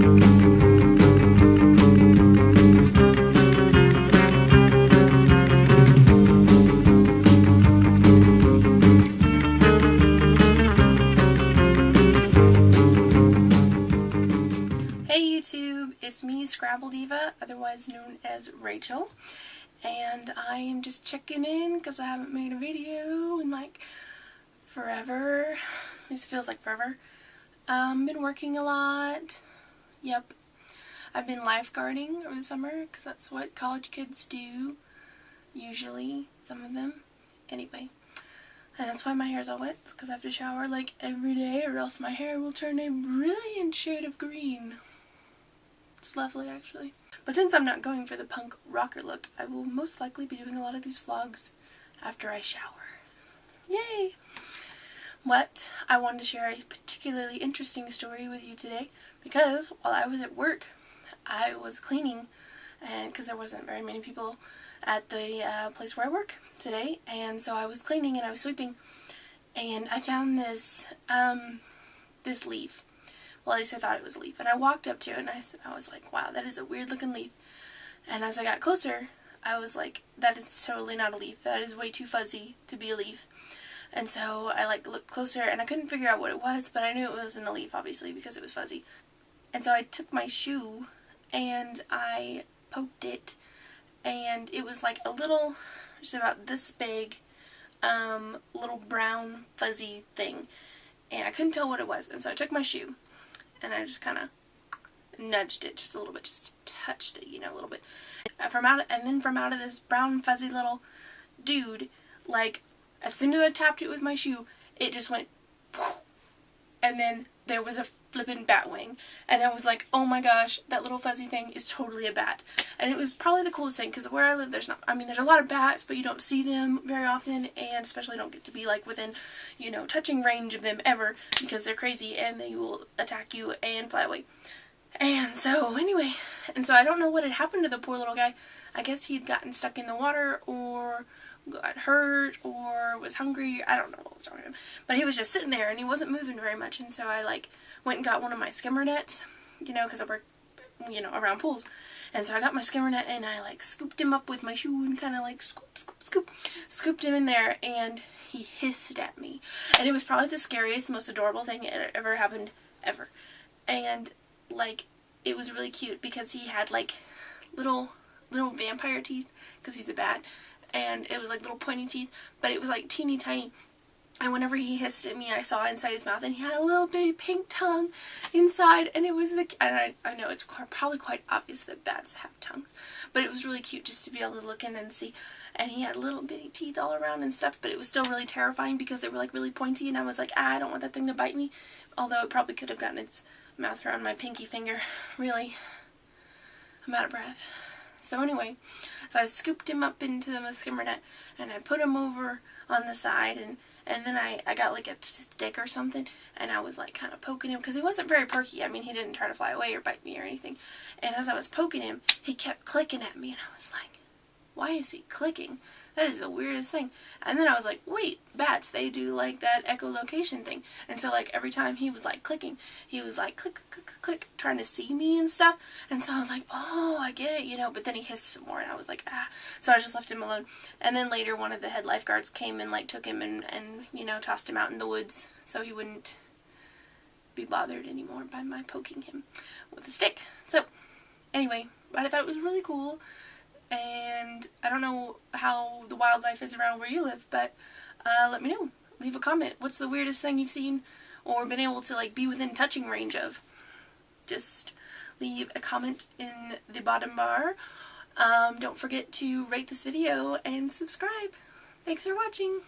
Hey YouTube, it's me, Scrabble Diva, otherwise known as Rachel, and I am just checking in because I haven't made a video in like forever. At least it feels like forever. Been working a lot. Yep. I've been lifeguarding over the summer because that's what college kids do, usually, some of them. Anyway. And that's why my hair's all wet, because I have to shower like every day or else my hair will turn a brilliant shade of green. It's lovely, actually. But since I'm not going for the punk rocker look, I will most likely be doing a lot of these vlogs after I shower. Yay! But I wanted to share a particularly interesting story with you today because while I was at work, I was cleaning, and because there wasn't very many people at the place where I work today, and so I was cleaning and I was sweeping, and I found this this leaf. Well, at least I thought it was a leaf, and I walked up to it and I was like, wow, that is a weird looking leaf. And as I got closer, I was like, that is totally not a leaf. That is way too fuzzy to be a leaf. And so I like looked closer and I couldn't figure out what it was, but I knew it wasn't a leaf, obviously, because it was fuzzy. And so I took my shoe and I poked it, and it was like a little, just about this big, little brown fuzzy thing, and I couldn't tell what it was. And so I took my shoe and I just kind of nudged it just a little bit, just touched it, you know, a little bit. And then from out of this brown fuzzy little dude, like, as soon as I tapped it with my shoe, it just went whoosh, and then there was a flippin' bat wing, and I was like, oh my gosh, that little fuzzy thing is totally a bat. And it was probably the coolest thing, because where I live, there's a lot of bats, but you don't see them very often, and especially don't get to be like within, you know, touching range of them ever, because they're crazy and they will attack you and fly away. And so anyway, I don't know what had happened to the poor little guy. I guess he'd gotten stuck in the water, or got hurt, or was hungry. I don't know what was wrong with him. But he was just sitting there and he wasn't moving very much, and so I like went and got one of my skimmer nets, you know, because I work, you know, around pools. And so I got my skimmer net and I like scooped him up with my shoe and kind of like scooped him in there, and he hissed at me. And it was probably the scariest, most adorable thing that ever happened ever. And like, it was really cute because he had like little vampire teeth, because he's a bat, and it was like little pointy teeth, but it was like teeny tiny. And whenever he hissed at me, I saw inside his mouth, and he had a little bitty pink tongue inside, and it was and I know it's probably quite obvious that bats have tongues, but it was really cute just to be able to look in and see. And he had little bitty teeth all around and stuff, but it was still really terrifying because they were like really pointy, and I was like, I don't want that thing to bite me, although it probably could have gotten its mouth around my pinky finger. Really, I'm out of breath. So anyway, so I scooped him up into the skimmer net, and I put him over on the side, and then I got like a stick or something, and I was like kind of poking him, because he wasn't very perky. I mean, he didn't try to fly away or bite me or anything. And as I was poking him, he kept clicking at me, and I was like, why is he clicking? That is the weirdest thing. And then I was like, wait, bats, they do like that echolocation thing. And so like every time he was like clicking, he was like click, click, click, click, trying to see me and stuff. And so I was like, oh, I get it, you know. But then he hissed some more, and I was like, ah. So I just left him alone. And then later one of the head lifeguards came and like took him and you know, tossed him out in the woods so he wouldn't be bothered anymore by my poking him with a stick. So anyway, but I thought it was really cool. And I don't know how the wildlife is around where you live, but let me know. Leave a comment. What's the weirdest thing you've seen or been able to like be within touching range of? Just leave a comment in the bottom bar. Don't forget to rate this video and subscribe. Thanks for watching.